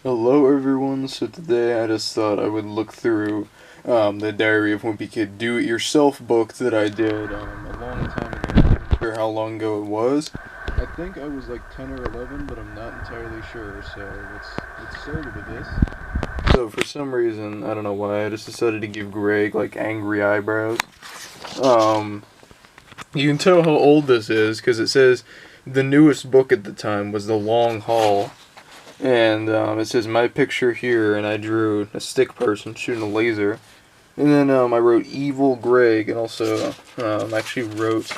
Hello everyone, so today I just thought I would look through the Diary of Wimpy Kid Do-It-Yourself book that I did a long time ago. I'm not sure how long ago it was. I think I was like 10 or 11, but I'm not entirely sure, so let's start with this. So for some reason, I don't know why, I just decided to give Greg like angry eyebrows. Um, you can tell how old this is because it says the newest book at the time was The Long Haul. And it says my picture here, and I drew a stick person shooting a laser. And then I wrote Evil Greg, and also actually wrote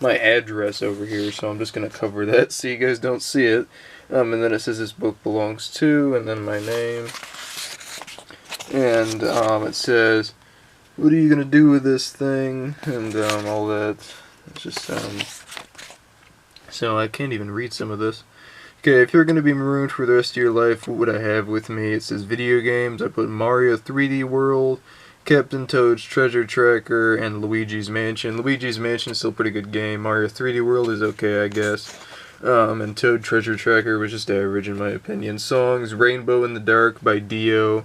my address over here, so I'm just going to cover that so you guys don't see it. And then it says this book belongs to, and then my name. And it says, what are you going to do with this thing? And all that. It's just, so I can't even read some of this. Okay, if you're going to be marooned for the rest of your life, what would I have with me? It says video games. I put Mario 3D World, Captain Toad's Treasure Tracker, and Luigi's Mansion. Luigi's Mansion is still a pretty good game. Mario 3D World is okay, I guess. And Toad Treasure Tracker was just average in my opinion. Songs, Rainbow in the Dark by Dio.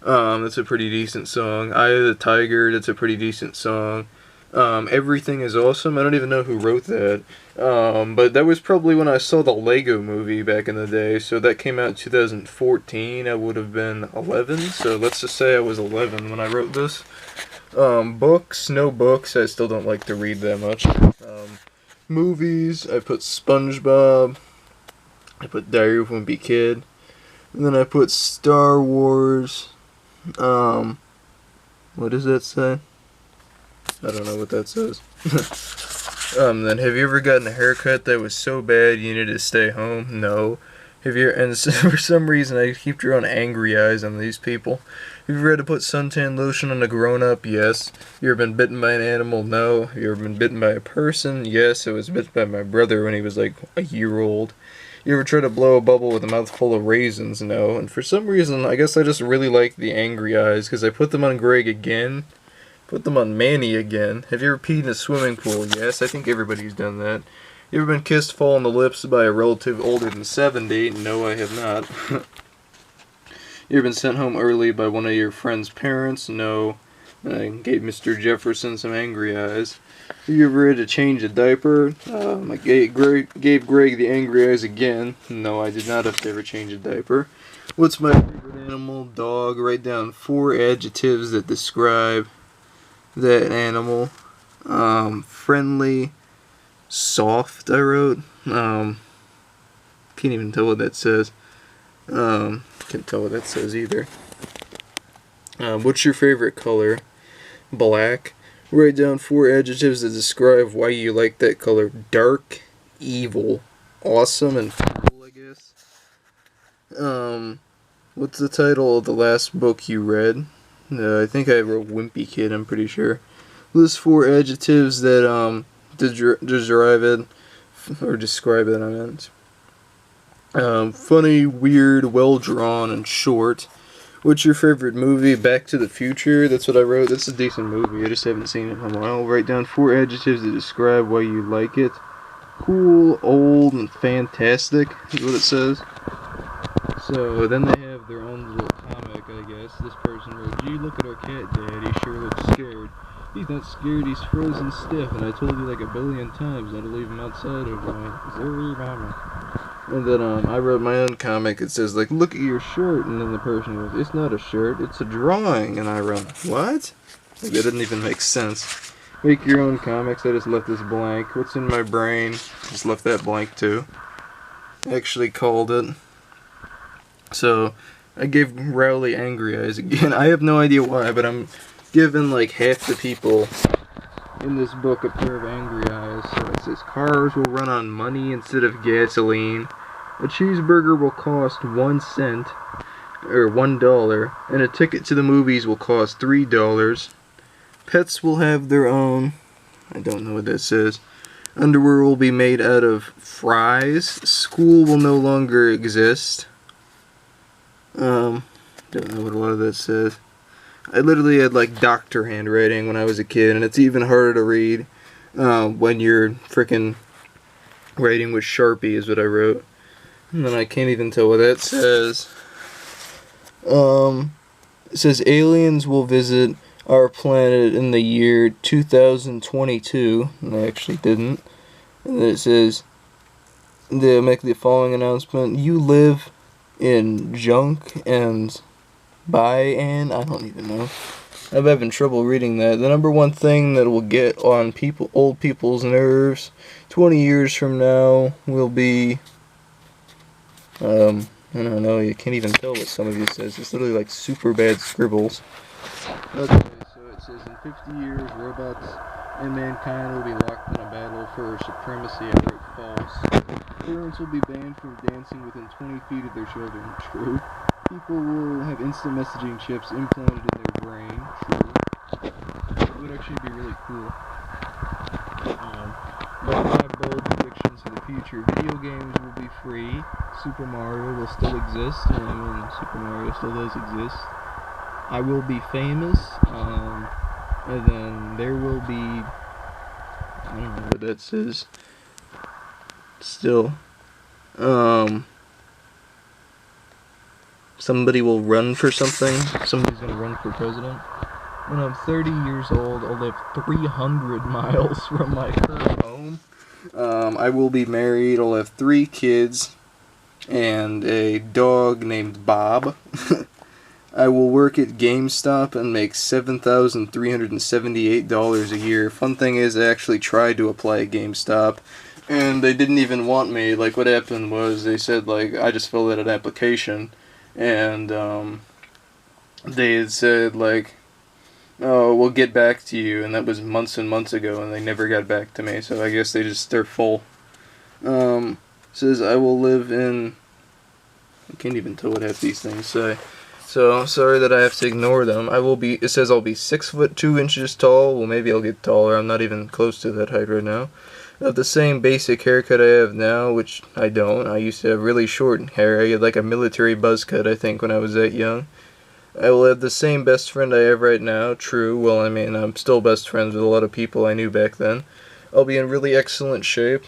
That's a pretty decent song. Eye of the Tiger, that's a pretty decent song. Everything is Awesome. I don't even know who wrote that. But that was probably when I saw the Lego movie back in the day. So that came out in 2014. I would have been 11. So let's just say I was 11 when I wrote this. Books, no books. I still don't like to read that much. Movies, I put SpongeBob. I put Diary of Wimpy Kid. And then I put Star Wars. What does that say? I don't know what that says. Then have you ever gotten a haircut that was so bad you needed to stay home? No. Have you? And for some reason I keep drawing angry eyes on these people. Have you ever had to put suntan lotion on a grown-up? Yes. You ever been bitten by an animal? No. Have you ever been bitten by a person? Yes. I was bitten by my brother when he was like a year old. You ever try to blow a bubble with a mouthful of raisins? No. And for some reason, I guess I just really like the angry eyes because I put them on Greg again. Put them on Manny again. Have you ever peed in a swimming pool? Yes, I think everybody's done that. You ever been kissed full on the lips by a relative older than 70? No, I have not. You ever been sent home early by one of your friend's parents? No. I gave Mr. Jefferson some angry eyes. Have you ever had to change a diaper? I gave Greg the angry eyes again. No, I did not have to ever change a diaper. What's my favorite animal? Dog. Write down 4 adjectives that describe that animal. Friendly, soft, I wrote. Can't even tell what that says. Can't tell what that says either. What's your favorite color? Black. Write down 4 adjectives that describe why you like that color. Dark, evil, awesome, and cool, I guess. What's the title of the last book you read? I think I wrote Wimpy Kid, I'm pretty sure. List 4 adjectives that describe it, or describe it, I meant. Funny, weird, well drawn, and short. What's your favorite movie? Back to the Future. That's what I wrote. That's a decent movie. I just haven't seen it in a while. Write down 4 adjectives that describe why you like it. Cool, old, and fantastic is what it says. So then they have their own little comic, I guess. This person wrote, gee, look at our cat, Dad. He sure looks scared. He's not scared, he's frozen stiff, and I told you like a billion times not to leave him outside overnight. Sorry, mama. And then I wrote my own comic. It says, like, look at your shirt. And then the person goes, it's not a shirt, it's a drawing. And I wrote, what? Like, that didn't even make sense. Make your own comics. I just left this blank. What's in my brain? Just left that blank, too. I actually called it. So, I gave Rowley angry eyes again. I have no idea why, but I'm giving like half the people in this book a pair of angry eyes. So it says cars will run on money instead of gasoline. A cheeseburger will cost 1 cent, or $1, and a ticket to the movies will cost $3. Pets will have their own. I don't know what that says. Underwear will be made out of fries. School will no longer exist. Don't know what a lot of that says. I literally had like doctor handwriting when I was a kid, and it's even harder to read when you're freaking writing with Sharpie is what I wrote. And then I can't even tell what that says. It says aliens will visit our planet in the year 2022. And they actually didn't. And then it says they'll make the following announcement: you live in junk and I don't even know. I'm having trouble reading that. The number one thing that will get on old people's nerves 20 years from now will be, I don't know, you can't even tell what some of you says. It's literally like super bad scribbles. Okay, so it says in 50 years, robots and mankind will be locked in a battle for supremacy. I wrote false. Parents will be banned from dancing within 20 feet of their children. True. People will have instant messaging chips implanted in their brain. True. It would actually be really cool. But my bold predictions for the future: video games will be free. Super Mario will still exist. Super Mario still does exist. I will be famous. And then there will be, I don't know what that says. Still. Somebody will run for something. Somebody's gonna run for president. When I'm 30 years old, I'll live 300 miles from my current home. I will be married. I'll have 3 kids and a dog named Bob. I will work at GameStop and make $7,378 a year. Fun thing is, I actually tried to apply at GameStop, and they didn't even want me. Like, what happened was, they said, like, I just filled out an application, and they had said, like, oh, we'll get back to you, and that was months and months ago, and they never got back to me, so I guess they're full. Says, I will live in, I can't even tell what half these things say. So, sorry that I have to ignore them. It says I'll be 6 foot 2 inches tall. Well, maybe I'll get taller. I'm not even close to that height right now. I have the same basic haircut I have now, which I don't. I used to have really short hair. I had like a military buzz cut, I think, when I was that young. I will have the same best friend I have right now. True. Well, I mean, I'm still best friends with a lot of people I knew back then. I'll be in really excellent shape.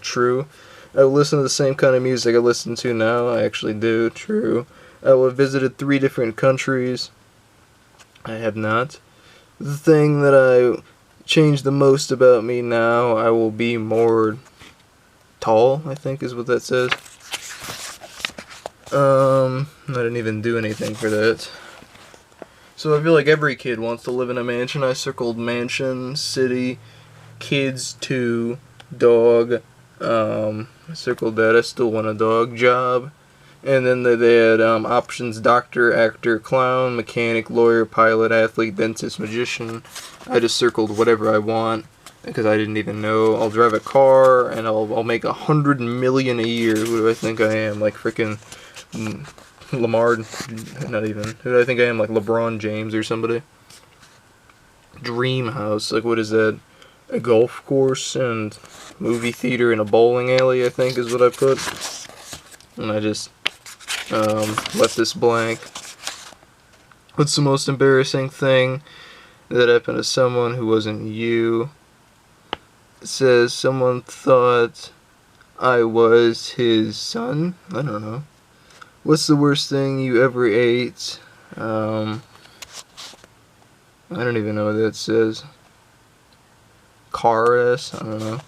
True. I will listen to the same kind of music I listen to now. I actually do. True. I will have visited 3 different countries. I have not. The thing that I changed the most about me now, I will be more tall, I think is what that says. I didn't even do anything for that. So I feel like every kid wants to live in a mansion. I circled mansion, city, kids 2, dog. I circled that. I still want a dog, job. And then they had options: doctor, actor, clown, mechanic, lawyer, pilot, athlete, dentist, magician. I just circled whatever I want because I didn't even know. I'll drive a car and I'll make $100 million a year. Who do I think I am? Like freaking Lamar? Not even. Who do I think I am? Like LeBron James or somebody? Dream house. Like what is that? A golf course and movie theater and a bowling alley, I think is what I put. And I just left this blank. What's the most embarrassing thing that happened to someone who wasn't you? It says someone thought I was his son. I don't know. What's the worst thing you ever ate? I don't even know what that says. Chorus? I don't know.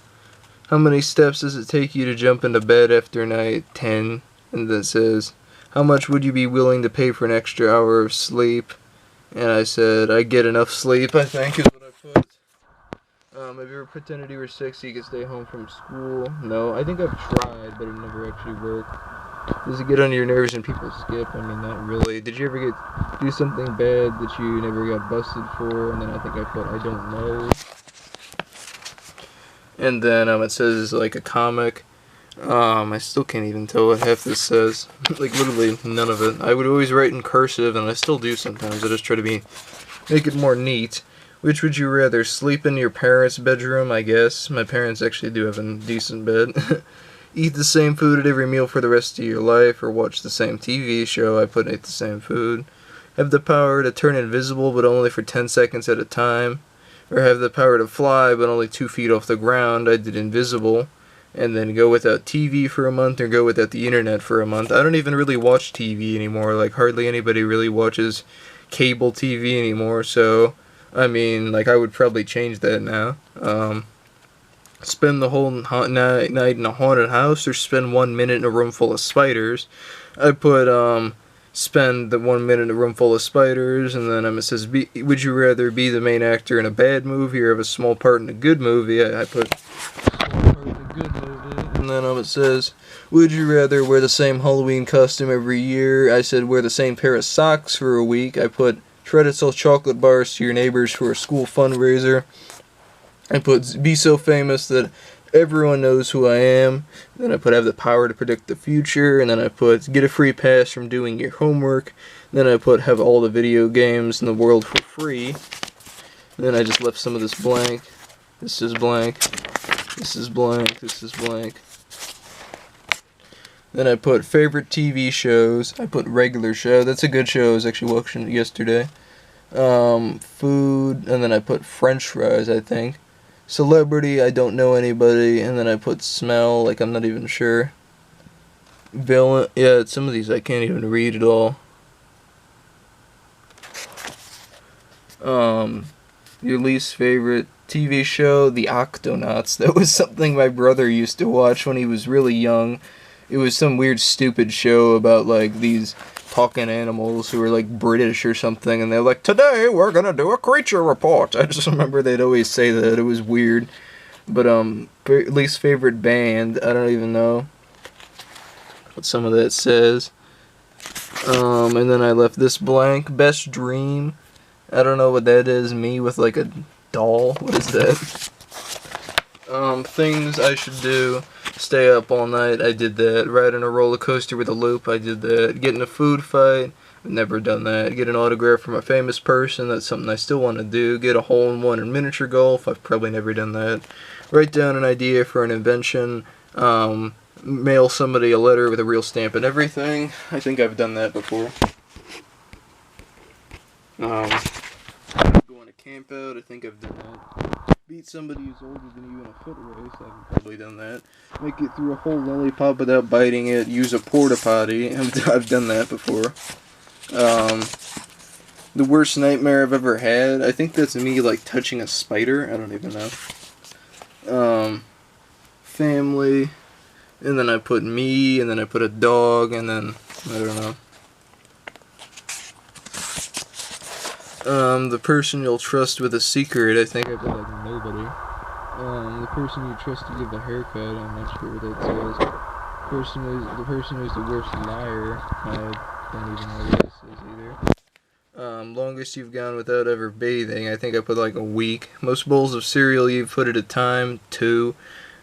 How many steps does it take you to jump into bed after night? 10. And then it says, how much would you be willing to pay for an extra hour of sleep? And I said, I get enough sleep, I think, is what I put. Have you ever pretended you were sick so you could stay home from school? No, I think I've tried, but it never actually worked. Does it get on your nerves when people skip? I mean, not really. Did you ever do something bad that you never got busted for? And then I think I put, I don't know. And then it says like a comic. I still can't even tell what half this says. Like literally none of it. I would always write in cursive, and I still do sometimes. I just try to make it more neat. Which would you rather, sleep in your parents' bedroom? I guess my parents actually do have a decent bed. Eat the same food at every meal for the rest of your life, or watch the same TV show. I put eat the same food. Have the power to turn invisible, but only for 10 seconds at a time. Or have the power to fly, but only 2 feet off the ground. I did invisible. and then go without TV for a month, or go without the internet for a month. I don't even really watch TV anymore. Like, hardly anybody really watches cable TV anymore, so, I mean, like, I would probably change that now. Spend the whole night in a haunted house, or spend 1 minute in a room full of spiders. I put, spend the 1 minute in a room full of spiders, and then it says, would you rather be the main actor in a bad movie, or have a small part in a good movie? I put good movie. And then it says, would you rather wear the same Halloween costume every year? I said wear the same pair of socks for a week. I put try to sell chocolate bars to your neighbors for a school fundraiser. I put be so famous that everyone knows who I am. Then I put have the power to predict the future. And then I put get a free pass from doing your homework. Then I put have all the video games in the world for free. And then I just left some of this blank. This is blank. This is blank. This is blank. Then I put favorite TV shows. I put regular show. That's a good show. I was actually watching it yesterday. Food. And then I put French fries, I think. Celebrity, I don't know anybody. And then I put smell, like I'm not even sure. Villain. Yeah, some of these I can't even read at all. Your least favorite TV show, The Octonauts. That was something my brother used to watch when he was really young. It was some weird stupid show about like these talking animals who were like British or something, and they're like, today we're gonna do a creature report. I just remember they'd always say that. It was weird. But least favorite band, I don't even know what some of that says. And then I left this blank. Best dream, I don't know what that is. Me with like a doll. What is that? Things I should do. Stay up all night. I did that. Ride on a roller coaster with a loop. I did that. Get in a food fight. I've never done that. Get an autograph from a famous person. That's something I still want to do. Get a hole-in-one in miniature golf. I've probably never done that. Write down an idea for an invention. Mail somebody a letter with a real stamp and everything. I think I've done that before. Go on a camp out. I think I've done that. Beat somebody who's older than you in a foot race. I've probably done that. Make it through a whole lollipop without biting it. Use a porta potty. I've done that before. The worst nightmare I've ever had. I think that's me like touching a spider. I don't even know. Family. And then I put me. And then I put a dog. And then I don't know. The person you'll trust with a secret, I think I put like nobody. The person you trust to give a haircut, I'm not sure what that says. The person who's the worst liar, I don't even know what that says either. Longest you've gone without ever bathing, I think I put like a week. Most bowls of cereal you've put at a time, 2.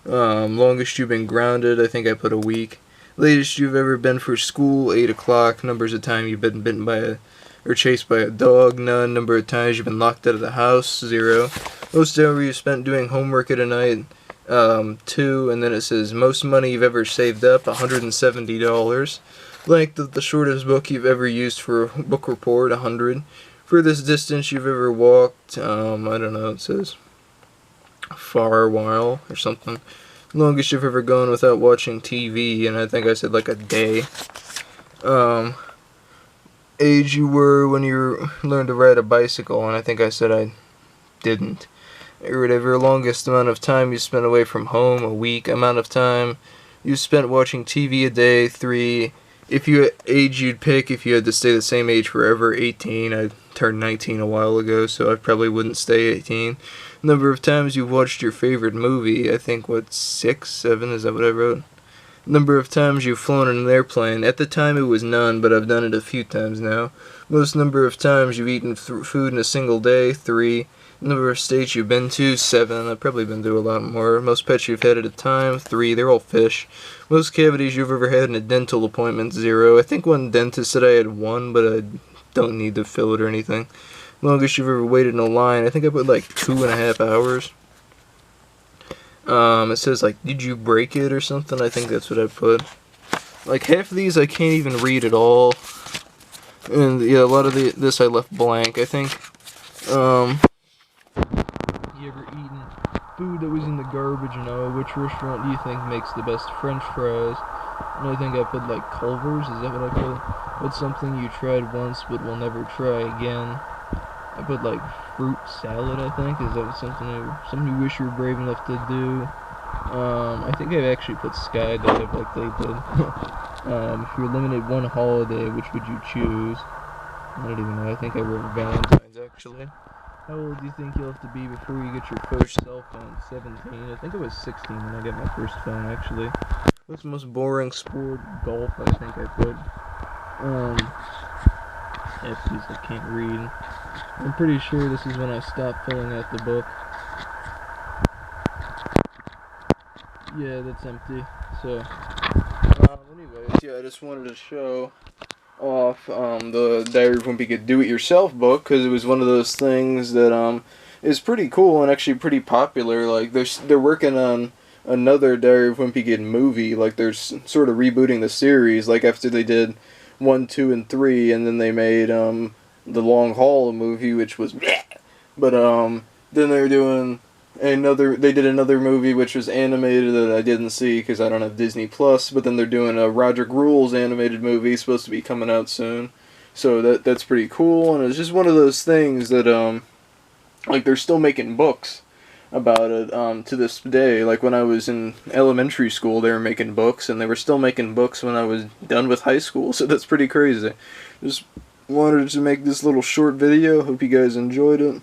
Longest you've been grounded, I think I put a week. Latest you've ever been for school, 8 o'clock. Numbers of time you've been bitten by or chased by a dog, none. Number of times you've been locked out of the house, 0. Most hour you spent doing homework at a night, 2. And then it says most money you've ever saved up, $170. Length of the shortest book you've ever used for a book report, 100. Furthest distance you've ever walked, I don't know, it says far while or something. Longest you've ever gone without watching TV, and I think I said like a day. Age you were when you learned to ride a bicycle, and I think I said I didn't. Or whatever. Longest amount of time you spent away from home, a week. Amount of time you spent watching TV, a day, 3. If you age you'd pick if you had to stay the same age forever, 18. I turned 19 a while ago, so I probably wouldn't stay 18. Number of times you've watched your favorite movie, I think, 6, 7, is that what I wrote? Number of times you've flown in an airplane. At the time it was none, but I've done it a few times now. Most number of times you've eaten food in a single day, 3. Number of states you've been to, 7. I've probably been to a lot more. Most pets you've had at a time, 3. They're all fish. Most cavities you've ever had in a dental appointment, 0. I think one dentist said I had 1, but I don't need to fill it or anything. Longest you've ever waited in a line, I think I put like 2.5 hours. It says like, did you break it or something? I think that's what I put. Like half of these I can't even read at all. And yeah, a lot of this I left blank, I think. You ever eaten food that was in the garbage, which restaurant do you think makes the best French fries? And I think I put like Culver's, is that what I put? What's something you tried once but will never try again? I put like fruit salad, I think. Is that something you wish you were brave enough to do? I think I actually put skydive like they did. If you were limited one holiday, which would you choose? I don't even know. I think I wrote Valentine's actually. How old do you think you'll have to be before you get your first cell phone? 17. I think I was 16 when I got my first phone actually. What's the most boring sport? Golf, I think I put. Yeah, please, I can't read. I'm pretty sure this is when I stopped filling out the book. Yeah, that's empty. So, anyways, yeah, I just wanted to show off the Diary of Wimpy Kid Do-It-Yourself book, because it was one of those things that is pretty cool and actually pretty popular. Like, they're working on another Diary of Wimpy Kid movie. Like, they're sort of rebooting the series, like after they did 1, 2, and 3, and then they made the Long Haul movie, which was bleh. But then they're doing they did another movie which was animated that I didn't see because I don't have Disney Plus, but then they're doing a Roger Rules animated movie supposed to be coming out soon. So that's pretty cool, and it's just one of those things that like they're still making books about it to this day. Like when I was in elementary school, they were making books, and they were still making books when I was done with high school. So that's pretty crazy. Just wanted to make this little short video. Hope you guys enjoyed it.